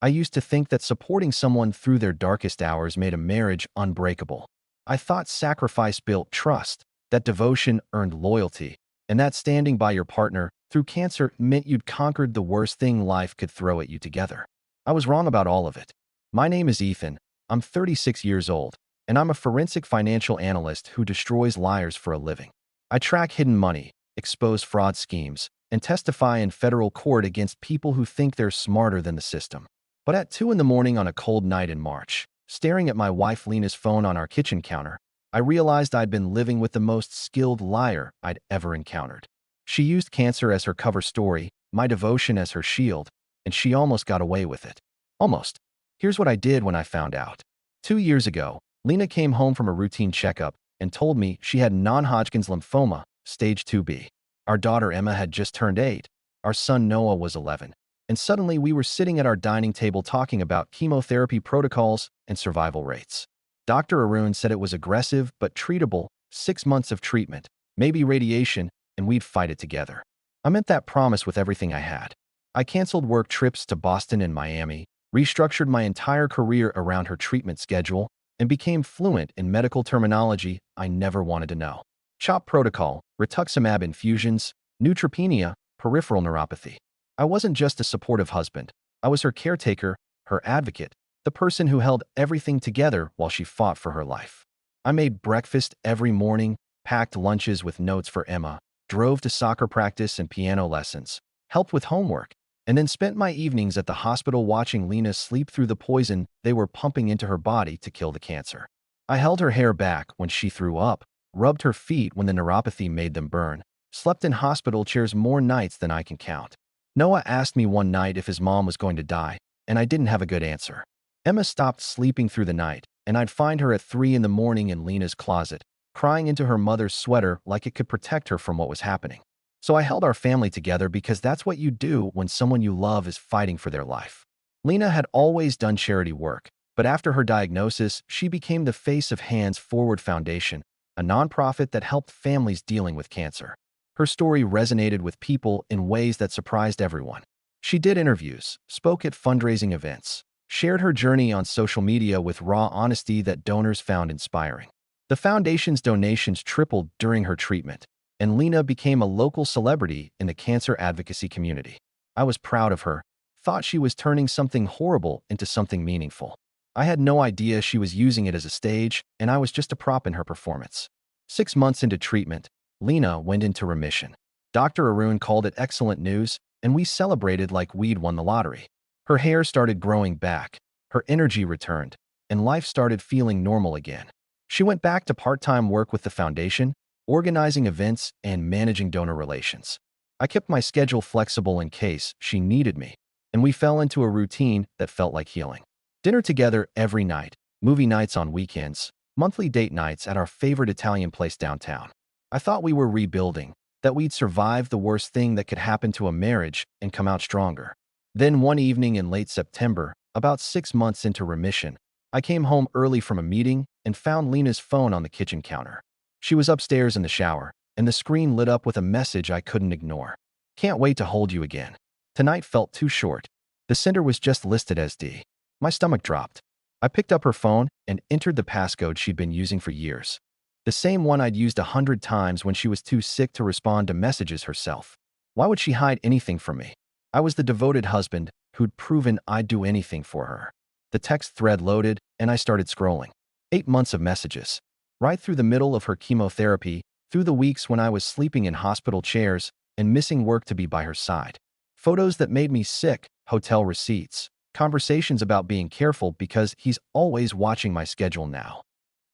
I used to think that supporting someone through their darkest hours made a marriage unbreakable. I thought sacrifice built trust, that devotion earned loyalty, and that standing by your partner through cancer meant you'd conquered the worst thing life could throw at you together. I was wrong about all of it. My name is Ethan. I'm 36 years old, and I'm a forensic financial analyst who destroys liars for a living. I track hidden money, expose fraud schemes, and testify in federal court against people who think they're smarter than the system. But at 2 in the morning on a cold night in March, staring at my wife Lena's phone on our kitchen counter, I realized I'd been living with the most skilled liar I'd ever encountered. She used cancer as her cover story, my devotion as her shield, and she almost got away with it. Almost. Here's what I did when I found out. 2 years ago, Lena came home from a routine checkup and told me she had non-Hodgkin's lymphoma, stage 2B. Our daughter Emma had just turned 8. Our son Noah was 11. And suddenly we were sitting at our dining table talking about chemotherapy protocols and survival rates. Dr. Arun said it was aggressive but treatable, 6 months of treatment, maybe radiation, and we'd fight it together. I meant that promise with everything I had. I canceled work trips to Boston and Miami, restructured my entire career around her treatment schedule, and became fluent in medical terminology I never wanted to know. CHOP protocol, rituximab infusions, neutropenia, peripheral neuropathy. I wasn't just a supportive husband. I was her caretaker, her advocate, the person who held everything together while she fought for her life. I made breakfast every morning, packed lunches with notes for Emma, drove to soccer practice and piano lessons, helped with homework, and then spent my evenings at the hospital watching Lena sleep through the poison they were pumping into her body to kill the cancer. I held her hair back when she threw up, rubbed her feet when the neuropathy made them burn, slept in hospital chairs more nights than I can count. Noah asked me one night if his mom was going to die, and I didn't have a good answer. Emma stopped sleeping through the night, and I'd find her at 3 in the morning in Lena's closet, crying into her mother's sweater like it could protect her from what was happening. So I held our family together because that's what you do when someone you love is fighting for their life. Lena had always done charity work, but after her diagnosis, she became the face of Hands Forward Foundation, a nonprofit that helped families dealing with cancer. Her story resonated with people in ways that surprised everyone. She did interviews, spoke at fundraising events, shared her journey on social media with raw honesty that donors found inspiring. The foundation's donations tripled during her treatment, and Lena became a local celebrity in the cancer advocacy community. I was proud of her, thought she was turning something horrible into something meaningful. I had no idea she was using it as a stage, and I was just a prop in her performance. 6 months into treatment, Lena went into remission. Dr. Arun called it excellent news, and we celebrated like we'd won the lottery. Her hair started growing back, her energy returned, and life started feeling normal again. She went back to part-time work with the foundation, organizing events and managing donor relations. I kept my schedule flexible in case she needed me, and we fell into a routine that felt like healing. Dinner together every night, movie nights on weekends, monthly date nights at our favorite Italian place downtown. I thought we were rebuilding, that we'd survive the worst thing that could happen to a marriage and come out stronger. Then one evening in late September, about 6 months into remission, I came home early from a meeting and found Lena's phone on the kitchen counter. She was upstairs in the shower, and the screen lit up with a message I couldn't ignore. Can't wait to hold you again. Tonight felt too short. The sender was just listed as D. My stomach dropped. I picked up her phone and entered the passcode she'd been using for years. The same one I'd used 100 times when she was too sick to respond to messages herself. Why would she hide anything from me? I was the devoted husband who'd proven I'd do anything for her. The text thread loaded, and I started scrolling. 8 months of messages. Right through the middle of her chemotherapy, through the weeks when I was sleeping in hospital chairs and missing work to be by her side. Photos that made me sick, hotel receipts, conversations about being careful because he's always watching my schedule now.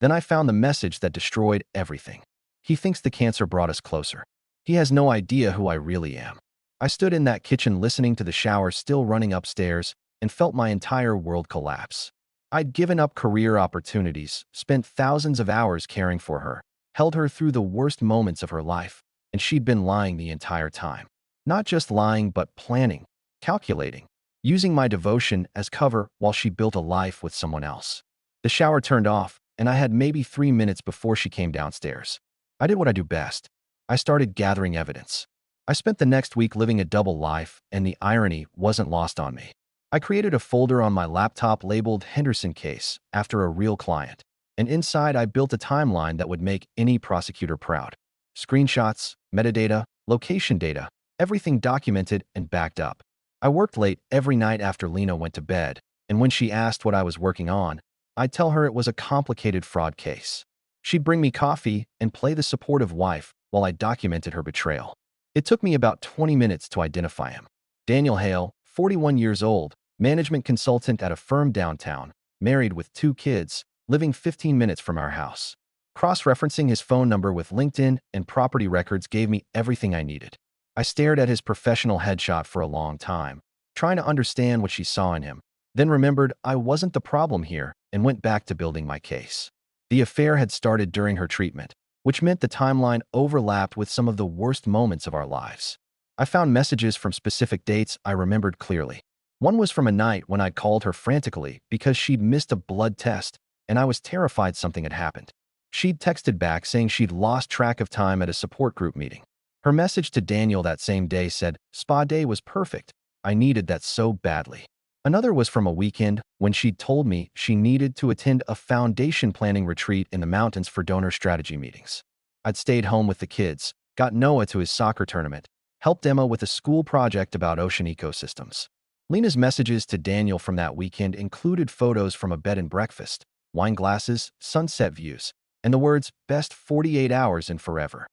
Then I found the message that destroyed everything. He thinks the cancer brought us closer. He has no idea who I really am. I stood in that kitchen listening to the shower still running upstairs and felt my entire world collapse. I'd given up career opportunities, spent thousands of hours caring for her, held her through the worst moments of her life, and she'd been lying the entire time. Not just lying, but planning, calculating, using my devotion as cover while she built a life with someone else. The shower turned off, and I had maybe 3 minutes before she came downstairs. I did what I do best. I started gathering evidence. I spent the next week living a double life, and the irony wasn't lost on me. I created a folder on my laptop labeled Henderson Case after a real client, and inside I built a timeline that would make any prosecutor proud. Screenshots, metadata, location data, everything documented and backed up. I worked late every night after Lena went to bed, and when she asked what I was working on, I'd tell her it was a complicated fraud case. She'd bring me coffee and play the supportive wife while I documented her betrayal. It took me about 20 minutes to identify him. Daniel Hale, 41 years old, management consultant at a firm downtown, married with 2 kids, living 15 minutes from our house. Cross-referencing his phone number with LinkedIn and property records gave me everything I needed. I stared at his professional headshot for a long time, trying to understand what she saw in him, then remembered I wasn't the problem here and went back to building my case. The affair had started during her treatment, which meant the timeline overlapped with some of the worst moments of our lives. I found messages from specific dates I remembered clearly. One was from a night when I called her frantically because she'd missed a blood test and I was terrified something had happened. She'd texted back saying she'd lost track of time at a support group meeting. Her message to Daniel that same day said, "Spa day was perfect. I needed that so badly." Another was from a weekend when she'd told me she needed to attend a foundation planning retreat in the mountains for donor strategy meetings. I'd stayed home with the kids, got Noah to his soccer tournament, helped Emma with a school project about ocean ecosystems. Lena's messages to Daniel from that weekend included photos from a bed and breakfast, wine glasses, sunset views, and the words, "best 48 hours and forever."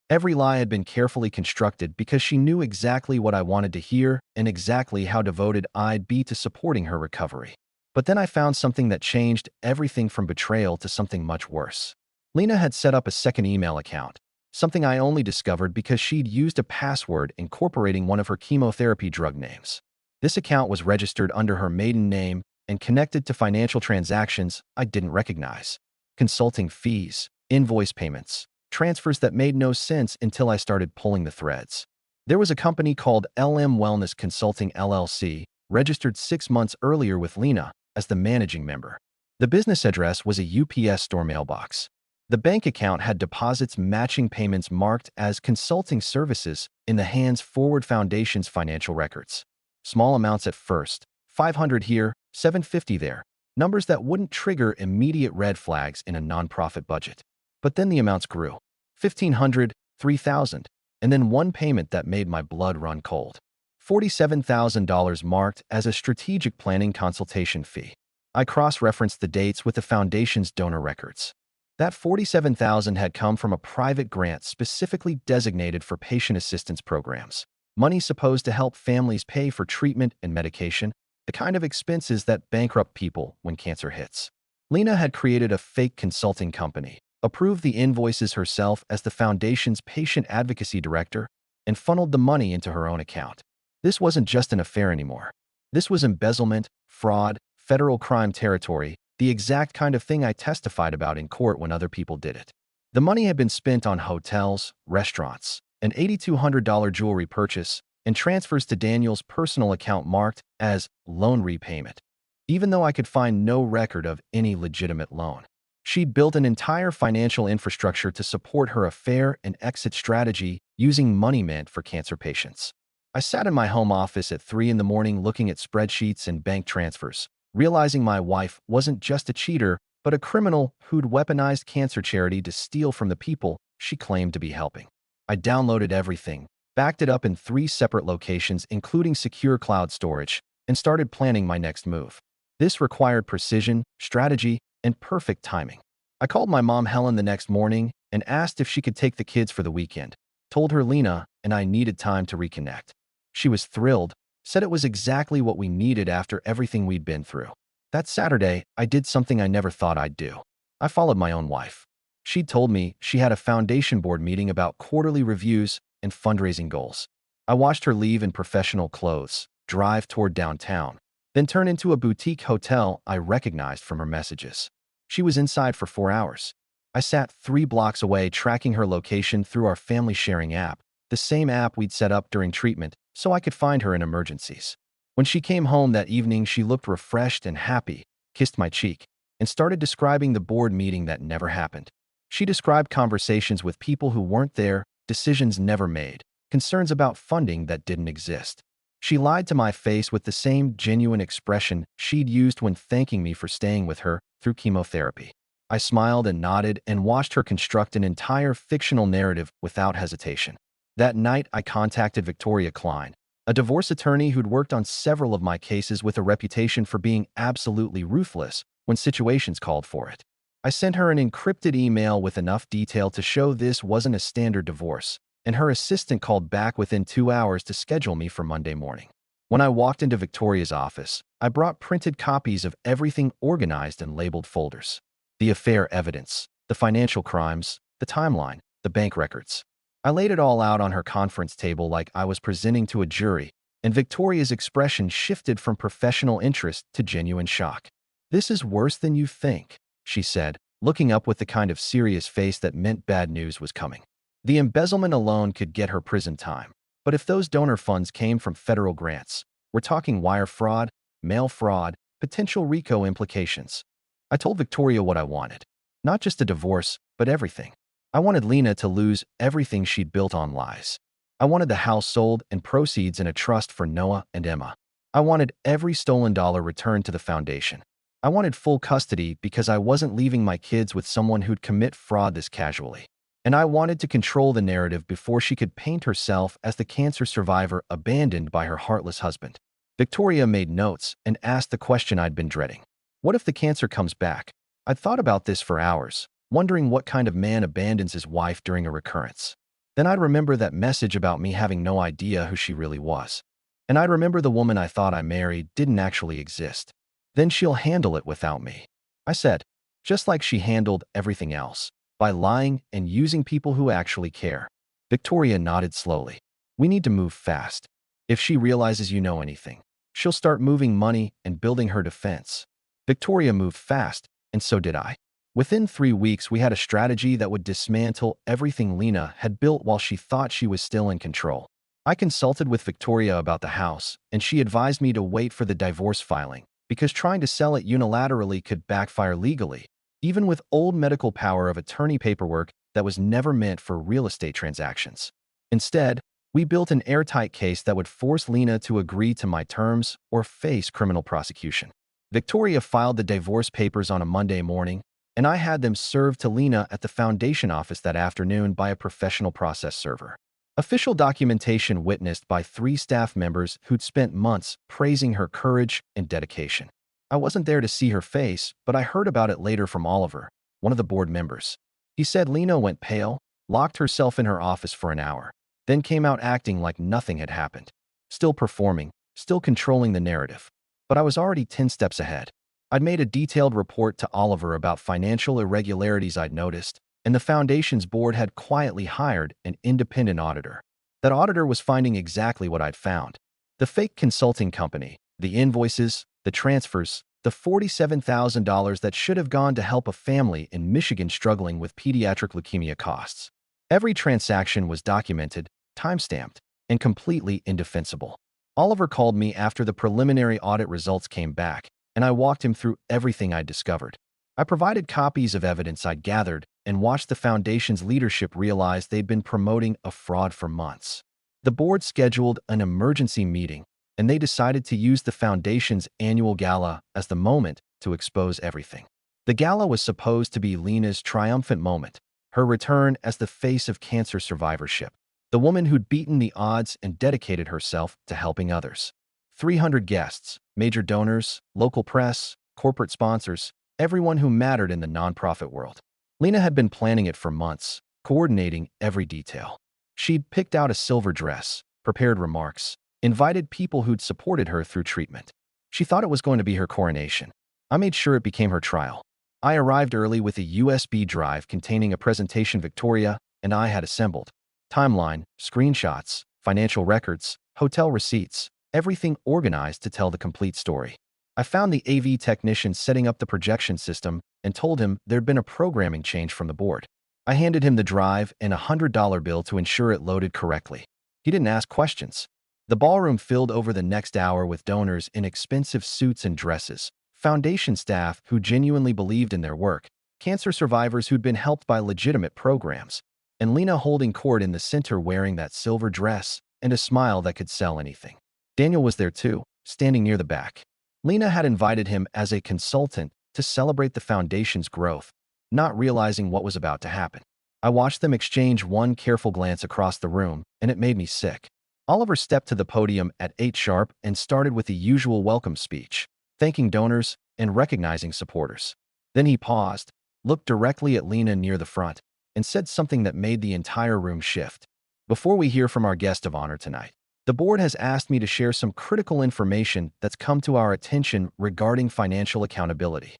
Every lie had been carefully constructed because she knew exactly what I wanted to hear and exactly how devoted I'd be to supporting her recovery. But then I found something that changed everything from betrayal to something much worse. Lena had set up a second email account, something I only discovered because she'd used a password incorporating one of her chemotherapy drug names. This account was registered under her maiden name and connected to financial transactions I didn't recognize. Consulting fees, invoice payments, transfers that made no sense until I started pulling the threads. There was a company called LM Wellness Consulting LLC, registered 6 months earlier with Lena as the managing member. The business address was a UPS store mailbox. The bank account had deposits matching payments marked as consulting services in the Hands Forward Foundation's financial records. Small amounts at first, 500 here, 750 there, numbers that wouldn't trigger immediate red flags in a nonprofit budget. But then the amounts grew, 1,500, 3,000, and then one payment that made my blood run cold. $47,000 marked as a strategic planning consultation fee. I cross-referenced the dates with the foundation's donor records. That $47,000 had come from a private grant specifically designated for patient assistance programs. Money supposed to help families pay for treatment and medication, the kind of expenses that bankrupt people when cancer hits. Lena had created a fake consulting company, approved the invoices herself as the foundation's patient advocacy director, and funneled the money into her own account. This wasn't just an affair anymore. This was embezzlement, fraud, federal crime territory, the exact kind of thing I testified about in court when other people did it. The money had been spent on hotels, restaurants, an $8,200 jewelry purchase, and transfers to Daniel's personal account marked as loan repayment, even though I could find no record of any legitimate loan. She'd built an entire financial infrastructure to support her affair and exit strategy using money meant for cancer patients. I sat in my home office at 3 in the morning looking at spreadsheets and bank transfers, realizing my wife wasn't just a cheater, but a criminal who'd weaponized cancer charity to steal from the people she claimed to be helping. I downloaded everything, backed it up in 3 separate locations, including secure cloud storage, and started planning my next move. This required precision, strategy, and perfect timing. I called my mom Helen the next morning and asked if she could take the kids for the weekend, told her Lena and I needed time to reconnect. She was thrilled, said it was exactly what we needed after everything we'd been through. That Saturday, I did something I never thought I'd do. I followed my own wife. She'd told me she had a foundation board meeting about quarterly reviews and fundraising goals. I watched her leave in professional clothes, drive toward downtown, then turn into a boutique hotel I recognized from her messages. She was inside for 4 hours. I sat 3 blocks away tracking her location through our family sharing app, the same app we'd set up during treatment so I could find her in emergencies. When she came home that evening, she looked refreshed and happy, kissed my cheek, and started describing the board meeting that never happened. She described conversations with people who weren't there, decisions never made, concerns about funding that didn't exist. She lied to my face with the same genuine expression she'd used when thanking me for staying with her through chemotherapy. I smiled and nodded and watched her construct an entire fictional narrative without hesitation. That night, I contacted Victoria Qley, a divorce attorney who'd worked on several of my cases with a reputation for being absolutely ruthless when situations called for it. I sent her an encrypted email with enough detail to show this wasn't a standard divorce, and her assistant called back within 2 hours to schedule me for Monday morning. When I walked into Victoria's office, I brought printed copies of everything organized in labeled folders. The affair evidence, the financial crimes, the timeline, the bank records. I laid it all out on her conference table like I was presenting to a jury, and Victoria's expression shifted from professional interest to genuine shock. "This is worse than you think," she said, looking up with the kind of serious face that meant bad news was coming. The embezzlement alone could get her prison time. But if those donor funds came from federal grants, we're talking wire fraud, mail fraud, potential RICO implications. I told Victoria what I wanted. Not just a divorce, but everything. I wanted Lena to lose everything she'd built on lies. I wanted the house sold and proceeds in a trust for Noah and Emma. I wanted every stolen dollar returned to the foundation. I wanted full custody because I wasn't leaving my kids with someone who'd commit fraud this casually. And I wanted to control the narrative before she could paint herself as the cancer survivor abandoned by her heartless husband. Victoria made notes and asked the question I'd been dreading. What if the cancer comes back? I'd thought about this for hours, wondering what kind of man abandons his wife during a recurrence. Then I'd remember that message about me having no idea who she really was. And I'd remember the woman I thought I married didn't actually exist. Then she'll handle it without me, I said, just like she handled everything else, by lying and using people who actually care. Victoria nodded slowly. We need to move fast. If she realizes you know anything, she'll start moving money and building her defense. Victoria moved fast, and so did I. Within 3 weeks, we had a strategy that would dismantle everything Lena had built while she thought she was still in control. I consulted with Victoria about the house, and she advised me to wait for the divorce filing, because trying to sell it unilaterally could backfire legally, even with old medical power of attorney paperwork that was never meant for real estate transactions. Instead, we built an airtight case that would force Lena to agree to my terms or face criminal prosecution. Victoria filed the divorce papers on a Monday morning, and I had them served to Lena at the foundation office that afternoon by a professional process server. Official documentation witnessed by 3 staff members who'd spent months praising her courage and dedication. I wasn't there to see her face, but I heard about it later from Oliver, one of the board members. He said Lena went pale, locked herself in her office for an hour, then came out acting like nothing had happened. Still performing, still controlling the narrative. But I was already 10 steps ahead. I'd made a detailed report to Oliver about financial irregularities I'd noticed, and the foundation's board had quietly hired an independent auditor. That auditor was finding exactly what I'd found. The fake consulting company, the invoices, the transfers, the $47,000 that should have gone to help a family in Michigan struggling with pediatric leukemia costs. Every transaction was documented, time-stamped, and completely indefensible. Oliver called me after the preliminary audit results came back, and I walked him through everything I'd discovered. I provided copies of evidence I'd gathered and watched the foundation's leadership realize they'd been promoting a fraud for months. The board scheduled an emergency meeting, and they decided to use the foundation's annual gala as the moment to expose everything. The gala was supposed to be Lena's triumphant moment, her return as the face of cancer survivorship, the woman who'd beaten the odds and dedicated herself to helping others. 300 guests, major donors, local press, corporate sponsors, everyone who mattered in the nonprofit world. Lena had been planning it for months, coordinating every detail. She'd picked out a silver dress, prepared remarks, invited people who'd supported her through treatment. She thought it was going to be her coronation. I made sure it became her trial. I arrived early with a USB drive containing a presentation Victoria and I had assembled. Timeline, screenshots, financial records, hotel receipts, everything organized to tell the complete story. I found the AV technician setting up the projection system and told him there'd been a programming change from the board. I handed him the drive and a $100 bill to ensure it loaded correctly. He didn't ask questions. The ballroom filled over the next hour with donors in expensive suits and dresses, foundation staff who genuinely believed in their work, cancer survivors who'd been helped by legitimate programs, and Lena holding court in the center wearing that silver dress and a smile that could sell anything. Daniel was there too, standing near the back. Lena had invited him as a consultant to celebrate the foundation's growth, not realizing what was about to happen. I watched them exchange one careful glance across the room, and it made me sick. Oliver stepped to the podium at 8 sharp and started with the usual welcome speech, thanking donors and recognizing supporters. Then he paused, looked directly at Lena near the front, and said something that made the entire room shift. Before we hear from our guest of honor tonight, the board has asked me to share some critical information that's come to our attention regarding financial accountability.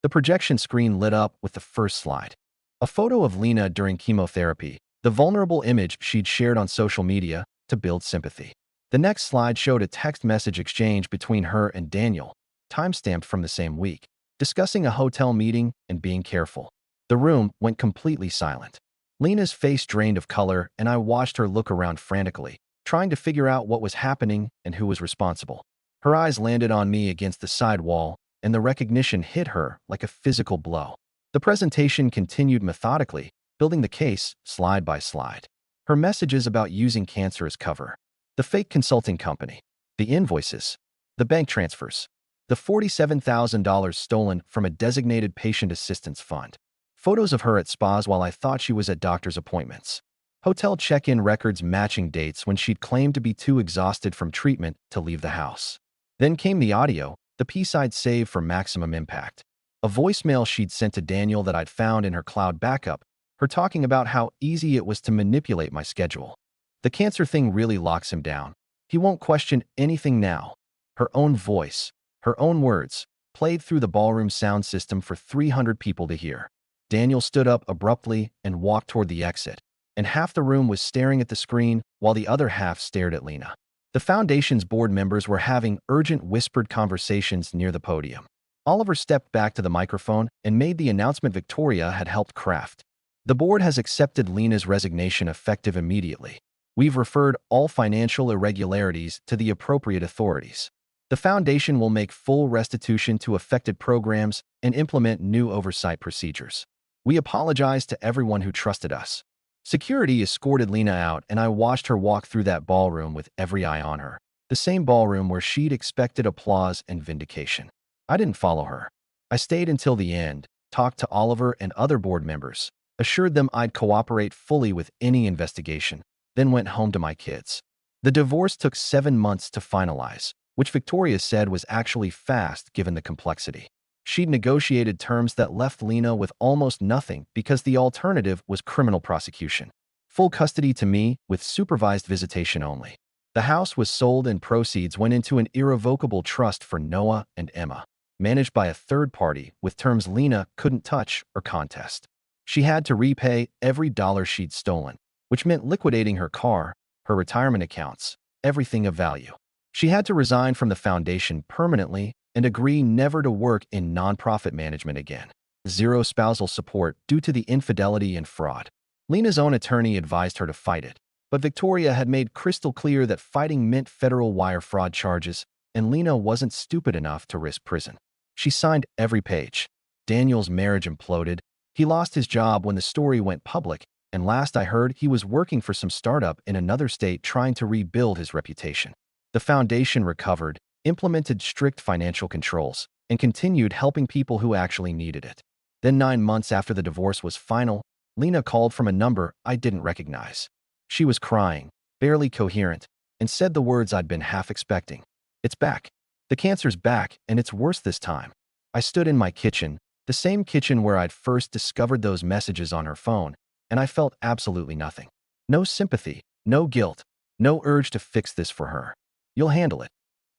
The projection screen lit up with the first slide. A photo of Lena during chemotherapy, the vulnerable image she'd shared on social media to build sympathy. The next slide showed a text message exchange between her and Daniel, timestamped from the same week, discussing a hotel meeting and being careful. The room went completely silent. Lena's face drained of color, and I watched her look around frantically, trying to figure out what was happening and who was responsible. Her eyes landed on me against the side wall, and the recognition hit her like a physical blow. The presentation continued methodically, building the case slide by slide. Her messages about using cancer as cover, the fake consulting company, the invoices, the bank transfers, the $47,000 stolen from a designated patient assistance fund, photos of her at spas while I thought she was at doctor's appointments, hotel check-in records matching dates when she'd claimed to be too exhausted from treatment to leave the house. Then came the audio, the piece I'd saved for maximum impact. A voicemail she'd sent to Daniel that I'd found in her cloud backup, her talking about how easy it was to manipulate my schedule. The cancer thing really locks him down. He won't question anything now. Her own voice, her own words, played through the ballroom sound system for 300 people to hear. Daniel stood up abruptly and walked toward the exit, and half the room was staring at the screen while the other half stared at Lena. The foundation's board members were having urgent whispered conversations near the podium. Oliver stepped back to the microphone and made the announcement Victoria had helped craft. The board has accepted Lena's resignation effective immediately. We've referred all financial irregularities to the appropriate authorities. The foundation will make full restitution to affected programs and implement new oversight procedures. We apologize to everyone who trusted us. Security escorted Lena out, and I watched her walk through that ballroom with every eye on her. The same ballroom where she'd expected applause and vindication. I didn't follow her. I stayed until the end, talked to Oliver and other board members, assured them I'd cooperate fully with any investigation, then went home to my kids. The divorce took 7 months to finalize, which Victoria said was actually fast given the complexity. She'd negotiated terms that left Lena with almost nothing because the alternative was criminal prosecution. Full custody to me with supervised visitation only. The house was sold and proceeds went into an irrevocable trust for Noah and Emma, managed by a third party with terms Lena couldn't touch or contest. She had to repay every dollar she'd stolen, which meant liquidating her car, her retirement accounts, everything of value. She had to resign from the foundation permanently and agree never to work in nonprofit management again. Zero spousal support due to the infidelity and fraud. Lena's own attorney advised her to fight it, but Victoria had made crystal clear that fighting meant federal wire fraud charges, and Lena wasn't stupid enough to risk prison. She signed every page. Daniel's marriage imploded. He lost his job when the story went public, and last I heard, he was working for some startup in another state trying to rebuild his reputation. The foundation recovered, implemented strict financial controls, and continued helping people who actually needed it. Then 9 months after the divorce was final, Lena called from a number I didn't recognize. She was crying, barely coherent, and said the words I'd been half expecting. "It's back. The cancer's back, and it's worse this time." I stood in my kitchen, the same kitchen where I'd first discovered those messages on her phone, and I felt absolutely nothing. No sympathy, no guilt, no urge to fix this for her. "You'll handle it,"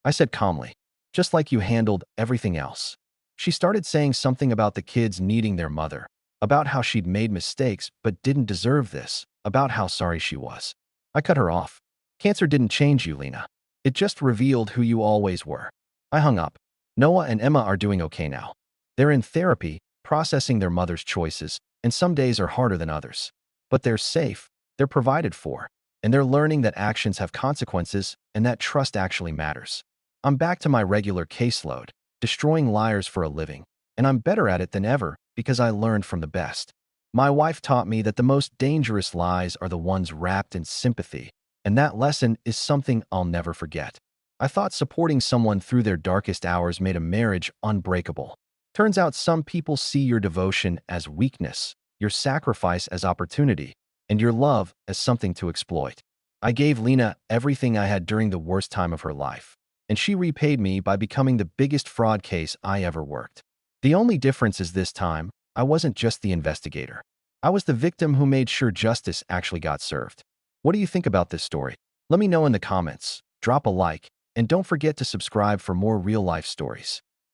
I said calmly, "just like you handled everything else." She started saying something about the kids needing their mother, about how she'd made mistakes but didn't deserve this, about how sorry she was. I cut her off. "Cancer didn't change you, Lena. It just revealed who you always were." I hung up. Noah and Emma are doing okay now. They're in therapy, processing their mother's choices, and some days are harder than others. But they're safe, they're provided for, and they're learning that actions have consequences and that trust actually matters. I'm back to my regular caseload, destroying liars for a living, and I'm better at it than ever because I learned from the best. My wife taught me that the most dangerous lies are the ones wrapped in sympathy, and that lesson is something I'll never forget. I thought supporting someone through their darkest hours made a marriage unbreakable. Turns out some people see your devotion as weakness, your sacrifice as opportunity, and your love as something to exploit. I gave Lena everything I had during the worst time of her life, and she repaid me by becoming the biggest fraud case I ever worked. The only difference is this time, I wasn't just the investigator. I was the victim who made sure justice actually got served. What do you think about this story? Let me know in the comments, drop a like, and don't forget to subscribe for more real-life stories.